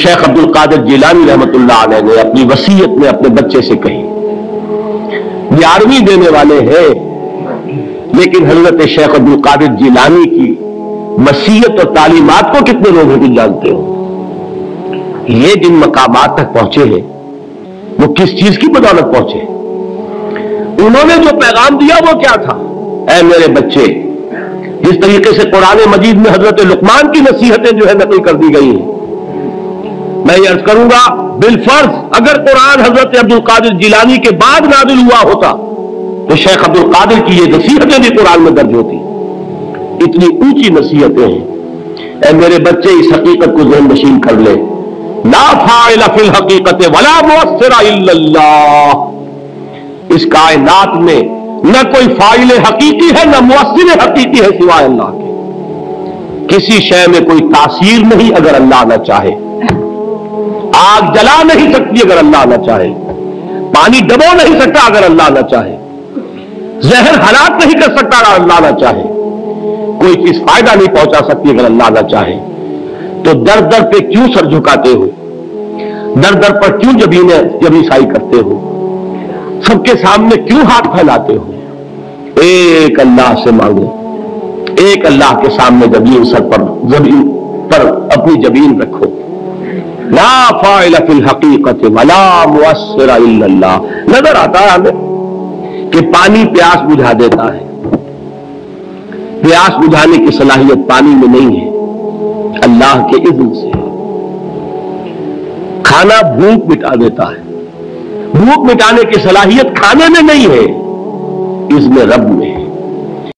شیخ عبد القادر جیلانی رحمۃ اللہ علیہ نے اپنی وصیت میں اپنے بچے سے کہی. 11ویں دینے والے ہیں لیکن حضرت شیخ عبد القادر جیلانی کی وصیت اور تعلیمات کو کتنے لوگ ہیں جانتے ہو؟ یہ جن مقامات تک پہنچے ہیں وہ کس چیز کی بدولت پہنچے؟ انہوں نے جو پیغام دیا وہ کیا تھا؟ اے میرے بچے، جس طریقے سے قرآن مجید میں حضرت لقمان کی نصیحتیں جو ہے نقل کر دی گئی ہیں، میں یہ عرض کروں گا بالفرض اگر قرآن حضرت عبد القادر جیلانی کے بعد نازل ہوا ہوتا تو شیخ عبد القادر کی یہ نصیحتیں بھی قرآن میں درج ہوتی. اتنی اونچی نصیحتیں ہیں. اے میرے بچے اس حقیقت کو ذہن نشین کر لے، لا فاعل فی الحقیقت ولا مؤثر الا اللہ. اس کائنات میں نہ کوئی فاعل حقیقی ہے نہ مؤثر حقیقی ہے سوائے اللہ کے. کسی شے میں کوئی تاثیر نہیں اگر اللہ نہ چاہے. آگ جلا نہیں سکتی اگر اللہ نہ چاہے. پانی ڈبو نہیں سکتا اگر اللہ نہ چاہے. زہر ہلاک نہیں کر سکتا اگر اللہ نہ چاہے. کوئی چیز فائدہ نہیں پہنچا سکتی اگر اللہ نہ چاہے. تو در در پہ کیوں سر جھکاتے ہو؟ در در پر کیوں جبیں سائی کرتے ہو؟ سب کے سامنے کیوں ہاتھ پھیلاتے ہو؟ ایک اللہ سے مانگو. ایک اللہ کے سامنے زمین پر اپنی جبین رکھو. لا فاعل فی الحقیقت ولا مؤثر الا اللہ. نظر آتا ہے ہمیں کہ پانی پیاس بجھا دیتا ہے. پیاس بجھانے کی صلاحیت پانی میں نہیں ہے، اللہ کے اذن سے. کھانا بھوک مٹا دیتا ہے. بھوک مٹانے کی صلاحیت کھانے میں نہیں ہے، اذن رب میں ہے.